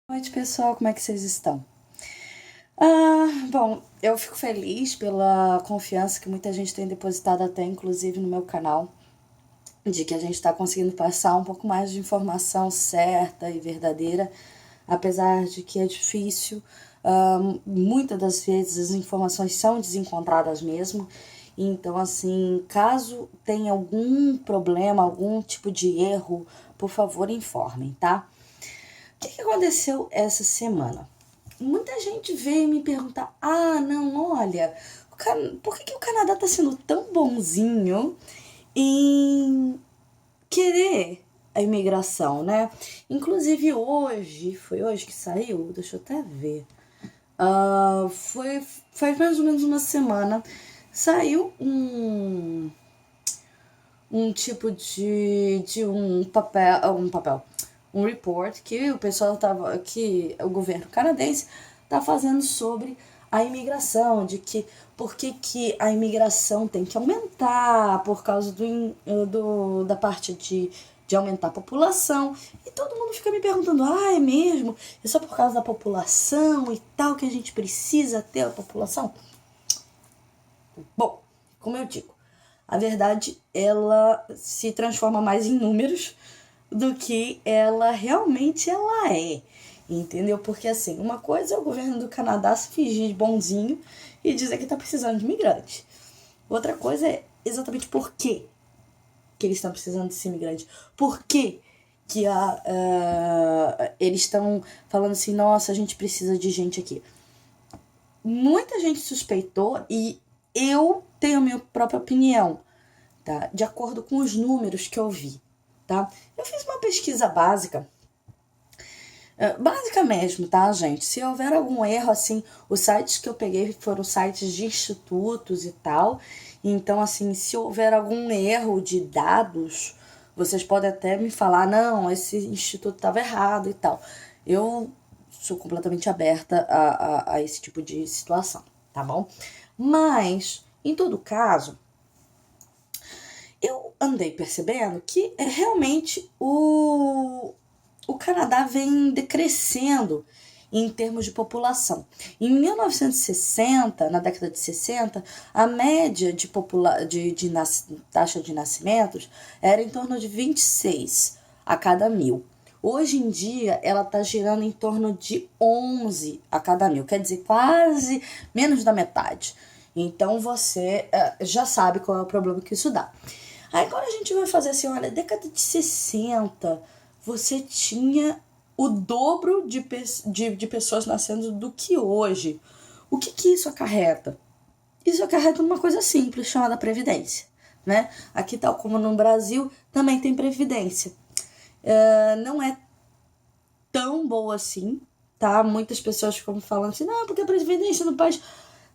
Boa noite, pessoal, como é que vocês estão? Bom, eu fico feliz pela confiança que muita gente tem depositado até inclusive no meu canal, de que a gente está conseguindo passar um pouco mais de informação certa e verdadeira, apesar de que é difícil. Muitas das vezes as informações são desencontradas mesmo. Então, assim, caso tenha algum problema, algum tipo de erro, por favor, informem, tá? O que aconteceu essa semana? Muita gente veio me perguntar: não, olha, por que o Canadá tá sendo tão bonzinho em querer a imigração, né? Inclusive hoje, foi hoje que saiu? Deixa eu até ver. Faz mais ou menos uma semana, saiu um tipo de um report que o pessoal tava, que o governo canadense tá fazendo sobre a imigração, de que por que a imigração tem que aumentar por causa da parte de aumentar a população. E todo mundo fica me perguntando: é mesmo? É só por causa da população e tal que a gente precisa ter a população? Bom, como eu digo, a verdade ela se transforma mais em números do que ela é, entendeu? Porque assim, uma coisa é o governo do Canadá se fingir de bonzinho e dizer que tá precisando de imigrante. Outra coisa é exatamente por quê que eles estão precisando desse imigrante. Por quê que eles estão falando assim: nossa, a gente precisa de gente aqui. Muita gente suspeitou e eu tenho a minha própria opinião, tá? De acordo com os números que eu vi, tá? Eu fiz uma pesquisa básica, básica mesmo, tá, gente? Se houver algum erro, assim, os sites que eu peguei foram sites de institutos e tal. Então, assim, se houver algum erro de dados, vocês podem até me falar: não, esse instituto estava errado e tal. Eu sou completamente aberta a esse tipo de situação, tá bom? Mas, em todo caso, eu andei percebendo que realmente o Canadá vem decrescendo em termos de população. Em 1960, na década de 60, a média de taxa de nascimentos era em torno de 26 a cada 1.000. Hoje em dia, ela está girando em torno de 11 a cada 1.000, quer dizer, quase menos da metade. Então, você já sabe qual é o problema que isso dá. Aí agora a gente vai fazer assim: olha, década de 60, você tinha o dobro de pessoas nascendo do que hoje. O que isso acarreta? Isso acarreta uma coisa simples chamada previdência, né? Aqui, tal como no Brasil, também tem previdência. Não é tão boa assim, tá? Muitas pessoas ficam falando assim: não, porque a previdência no país...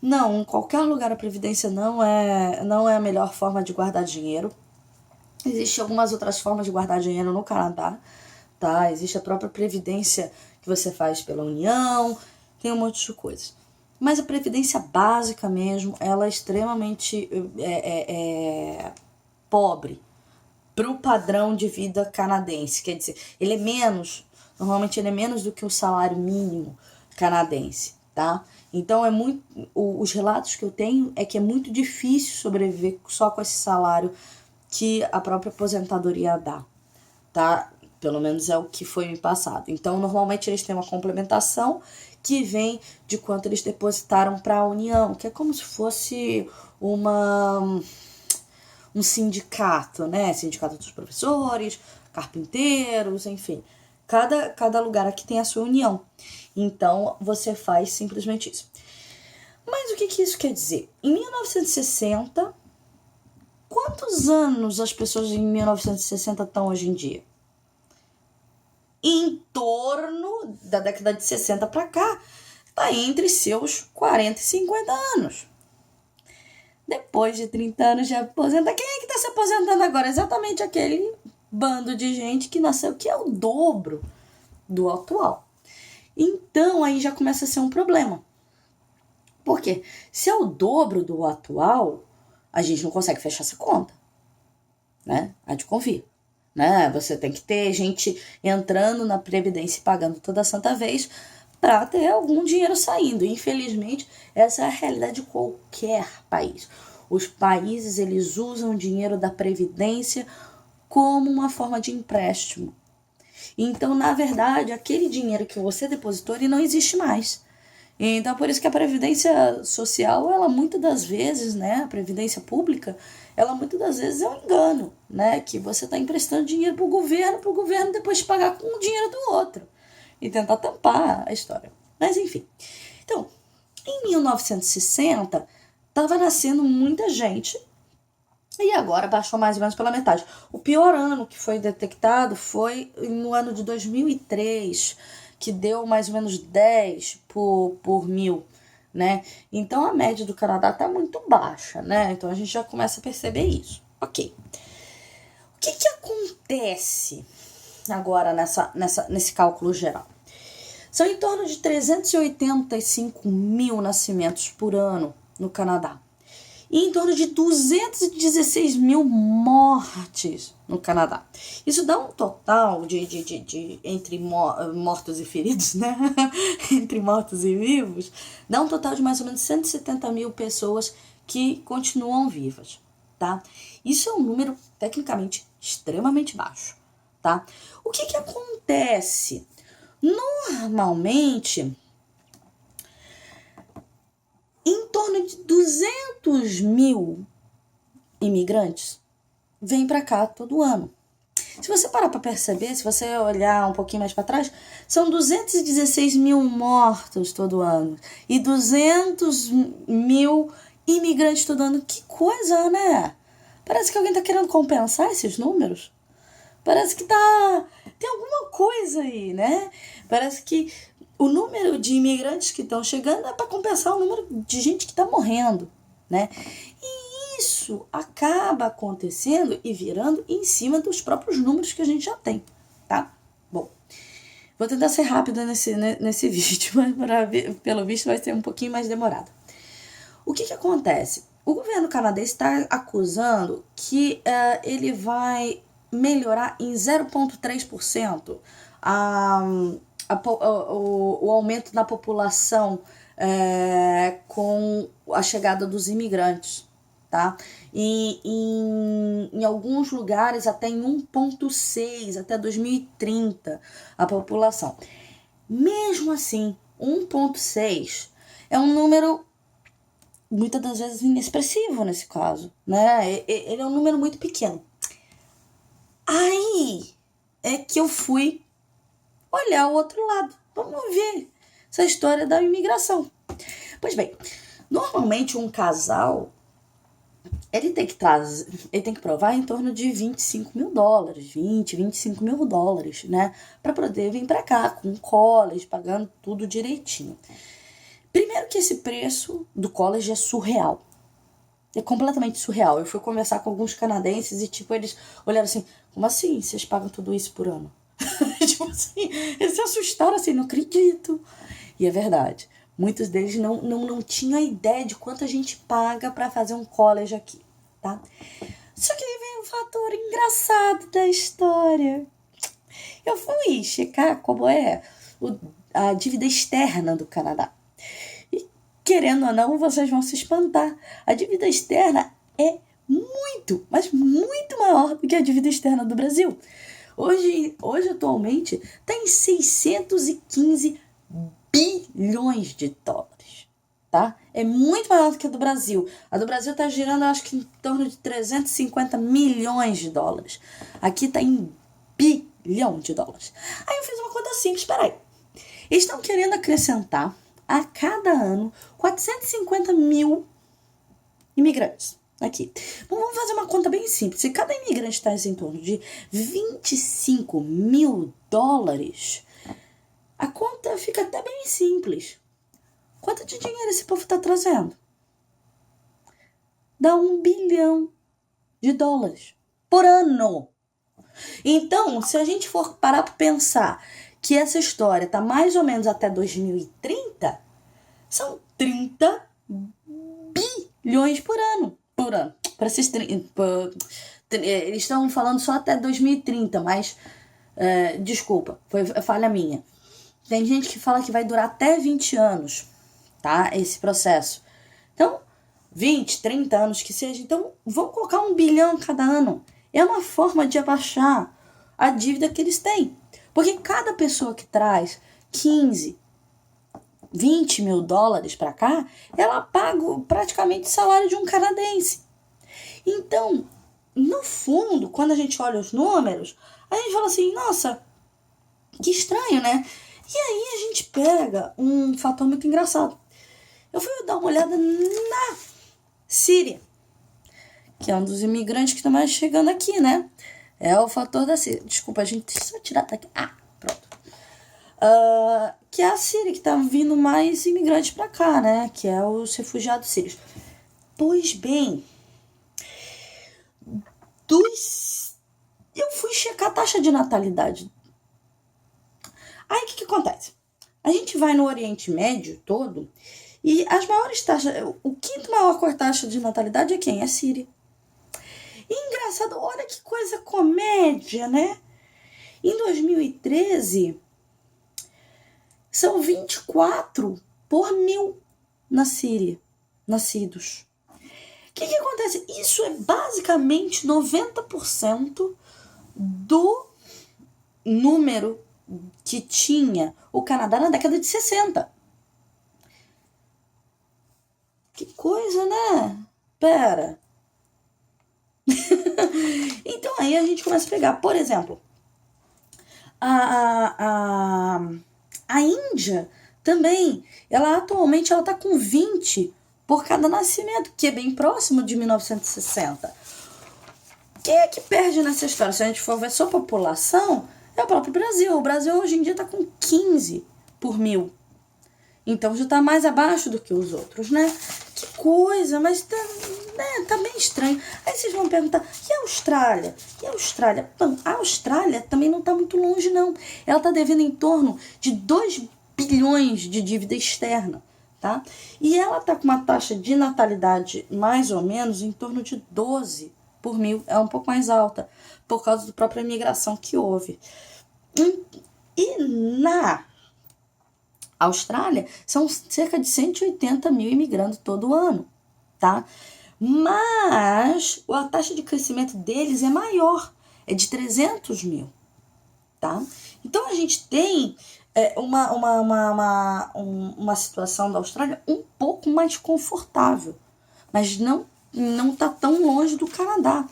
Não, em qualquer lugar a previdência não é a melhor forma de guardar dinheiro. Existem algumas outras formas de guardar dinheiro no Canadá, tá? Existe a própria previdência que você faz pela União, tem um monte de coisas. Mas a previdência básica mesmo, ela é extremamente pobre para o padrão de vida canadense. Quer dizer, normalmente ele é menos do que o salário mínimo canadense, tá? Então os relatos que eu tenho é que é muito difícil sobreviver só com esse salário que a própria aposentadoria dá, tá? Pelo menos é o que foi me passado. Então, normalmente eles têm uma complementação que vem de quanto eles depositaram para a União, que é como se fosse um sindicato, né? Sindicato dos professores, carpinteiros, enfim. Cada lugar aqui tem a sua união. Então, você faz simplesmente isso. Mas o que isso quer dizer? Em 1960, quantos anos as pessoas em 1960 estão hoje em dia? Em torno da década de 60 para cá, está entre seus 40 e 50 anos. Depois de 30 anos de aposenta, quem é que está se aposentando agora? Exatamente aquele bando de gente que nasceu, que é o dobro do atual. Então, aí já começa a ser um problema. Por quê? Se é o dobro do atual, a gente não consegue fechar essa conta, né? A gente confia. né? Você tem que ter gente entrando na Previdência e pagando toda santa vez para ter algum dinheiro saindo. Infelizmente, essa é a realidade de qualquer país. Os países, eles usam o dinheiro da Previdência como uma forma de empréstimo. Então, na verdade, aquele dinheiro que você depositou, ele não existe mais. Então, por isso que a Previdência Social, ela muitas das vezes, né, a Previdência Pública, ela muitas das vezes é um engano, né, que você está emprestando dinheiro para o governo depois pagar com o dinheiro do outro e tentar tampar a história. Mas, enfim. Então, em 1960, estava nascendo muita gente e agora baixou mais ou menos pela metade. O pior ano que foi detectado foi no ano de 2003, que deu mais ou menos 10 por mil, né? Então a média do Canadá está muito baixa, né? Então a gente já começa a perceber isso. Ok. O que acontece agora nesse cálculo geral? São em torno de 385 mil nascimentos por ano no Canadá. E em torno de 216 mil mortes no Canadá. Isso dá um total de entre mortos e feridos, né? Entre mortos e vivos, dá um total de mais ou menos 170 mil pessoas que continuam vivas, tá? Isso é um número, tecnicamente, extremamente baixo, tá? O que acontece? Normalmente, em torno de 200 mil imigrantes vêm para cá todo ano. Se você parar para perceber, se você olhar um pouquinho mais para trás, são 216 mil mortos todo ano e 200 mil imigrantes todo ano. Que coisa, né? Parece que alguém está querendo compensar esses números. Parece que tem alguma coisa aí, né? Parece que o número de imigrantes que estão chegando é para compensar o número de gente que está morrendo, né? E isso acaba acontecendo e virando em cima dos próprios números que a gente já tem, tá? Bom, vou tentar ser rápida nesse vídeo, mas pelo visto vai ser um pouquinho mais demorado. O que acontece? O governo canadense está acusando que ele vai melhorar em 0,3% o aumento da população com a chegada dos imigrantes, tá? E em alguns lugares até em 1,6 até 2030 a população. Mesmo assim, 1,6 é um número muitas das vezes inexpressivo nesse caso, né? Ele é um número muito pequeno. Aí é que eu fui olhar o outro lado. Vamos ver essa história da imigração. Pois bem, normalmente um casal ele tem que provar em torno de 25 mil dólares, 25 mil dólares, né? Para poder vir para cá com college, pagando tudo direitinho. Primeiro que esse preço do college é surreal. É completamente surreal. Eu fui conversar com alguns canadenses e, tipo, eles olharam assim, como assim vocês pagam tudo isso por ano? Tipo assim, eles se assustaram assim, não acredito. E é verdade. Muitos deles não tinham a ideia de quanto a gente paga para fazer um college aqui, tá? Só que aí vem um fator engraçado da história. Eu fui checar como é a dívida externa do Canadá. E, querendo ou não, vocês vão se espantar. A dívida externa é muito, mas muito maior do que a dívida externa do Brasil. Hoje atualmente, está em 615 bilhões de dólares, tá? É muito maior do que a do Brasil. A do Brasil está girando, acho que em torno de 350 milhões de dólares. Aqui está em bilhão de dólares. Aí eu fiz uma conta simples, peraí. Eles estão querendo acrescentar a cada ano 450 mil imigrantes aqui. Bom, vamos fazer uma conta bem simples. Se cada imigrante está em torno de 25 mil dólares, a conta fica até bem simples. Quanto de dinheiro esse povo está trazendo? Dá 1 bilhão de dólares por ano. Então, se a gente for parar para pensar que essa história está mais ou menos até 2030, são 30 bilhões por ano. Para esses Eles estão falando só até 2030, mas desculpa, foi falha minha. Tem gente que fala que vai durar até 20 anos, tá? Esse processo. Então, 20, 30 anos que seja. Então, vamos colocar 1 bilhão cada ano. É uma forma de abaixar a dívida que eles têm. Porque cada pessoa que traz 15, 20 mil dólares para cá, ela paga praticamente o salário de um canadense. Então, no fundo, quando a gente olha os números, a gente fala assim, nossa, que estranho, né? E aí a gente pega um fator muito engraçado. Eu fui dar uma olhada na Síria, que é um dos imigrantes que está mais chegando aqui, né? É o fator da Síria. Desculpa, a gente só tirar daqui. Pronto. Que é a Síria, que está vindo mais imigrantes para cá, né? Que é os refugiados sírios. Pois bem, eu fui checar a taxa de natalidade. Aí o que acontece? A gente vai no Oriente Médio todo e as maiores taxas, o quinto maior taxa de natalidade é quem? É a Síria. E engraçado, olha que coisa comédia, né? Em 2013, são 24 por mil na Síria, nascidos. O que acontece? Isso é basicamente 90% do número que tinha o Canadá na década de 60. Que coisa, né? Pera. Então aí a gente começa a pegar, por exemplo, a Índia também, ela atualmente ela tá com 20 por cada nascimento, que é bem próximo de 1960. Quem é que perde nessa história? Se a gente for ver só a população, é o próprio Brasil. O Brasil hoje em dia está com 15 por mil. Então já está mais abaixo do que os outros, né? Que coisa, mas tá bem estranho. Aí vocês vão perguntar, e a Austrália? E a Austrália? Bom, a Austrália também não está muito longe, não. Ela está devendo em torno de 2 bilhões de dívida externa, tá? E ela está com uma taxa de natalidade mais ou menos em torno de 12 por mil. É um pouco mais alta, por causa da própria imigração que houve. E na Austrália, são cerca de 180 mil imigrando todo ano, tá? Mas a taxa de crescimento deles é maior, é de 300 mil, tá? Então a gente tem uma situação da Austrália um pouco mais confortável, mas não tá tão longe do Canadá.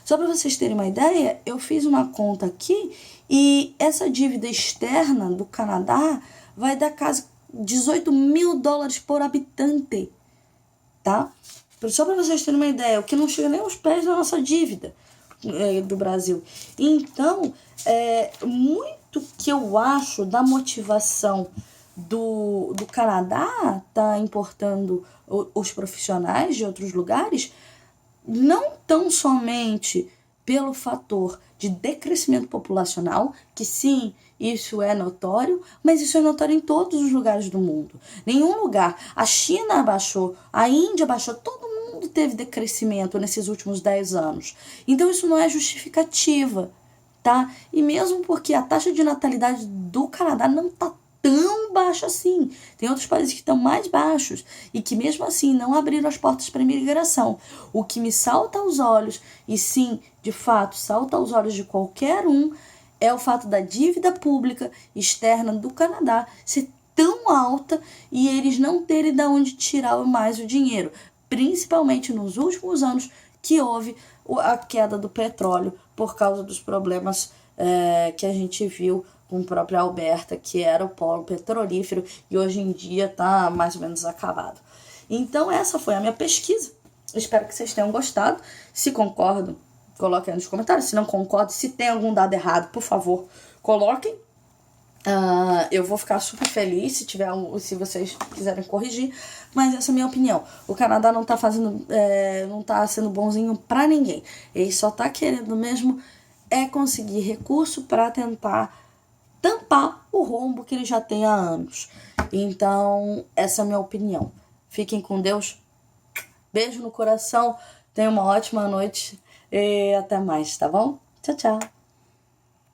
Só para vocês terem uma ideia, eu fiz uma conta aqui e essa dívida externa do Canadá vai dar quase 18 mil dólares por habitante, tá? Só para vocês terem uma ideia, o que não chega nem aos pés da nossa dívida do Brasil. Então, muito que eu acho da motivação do Canadá tá importando os profissionais de outros lugares, não tão somente pelo fator de decrescimento populacional, que sim, isso é notório, mas isso é notório em todos os lugares do mundo. Nenhum lugar. A China abaixou, a Índia abaixou, todo mundo teve decrescimento nesses últimos 10 anos. Então isso não é justificativa, tá? E mesmo porque a taxa de natalidade do Canadá não está tão baixa assim. Tem outros países que estão mais baixos e que mesmo assim não abriram as portas para a imigração. O que me salta aos olhos, e sim, de fato, salta aos olhos de qualquer um, é o fato da dívida pública externa do Canadá ser tão alta e eles não terem de onde tirar mais o dinheiro, principalmente nos últimos anos que houve a queda do petróleo por causa dos problemas que a gente viu com o próprio Alberta, que era o polo petrolífero e hoje em dia está mais ou menos acabado. Então essa foi a minha pesquisa. Espero que vocês tenham gostado. Se concordam, coloquem aí nos comentários. Se não concordam, se tem algum dado errado, por favor, coloquem. Eu vou ficar super feliz se vocês quiserem corrigir, mas essa é a minha opinião. O Canadá não tá sendo bonzinho pra ninguém. Ele só tá querendo mesmo conseguir recurso para tentar tampar o rombo que ele já tem há anos. Então, essa é a minha opinião. Fiquem com Deus. Beijo no coração. Tenham uma ótima noite. E até mais, tá bom? Tchau, tchau.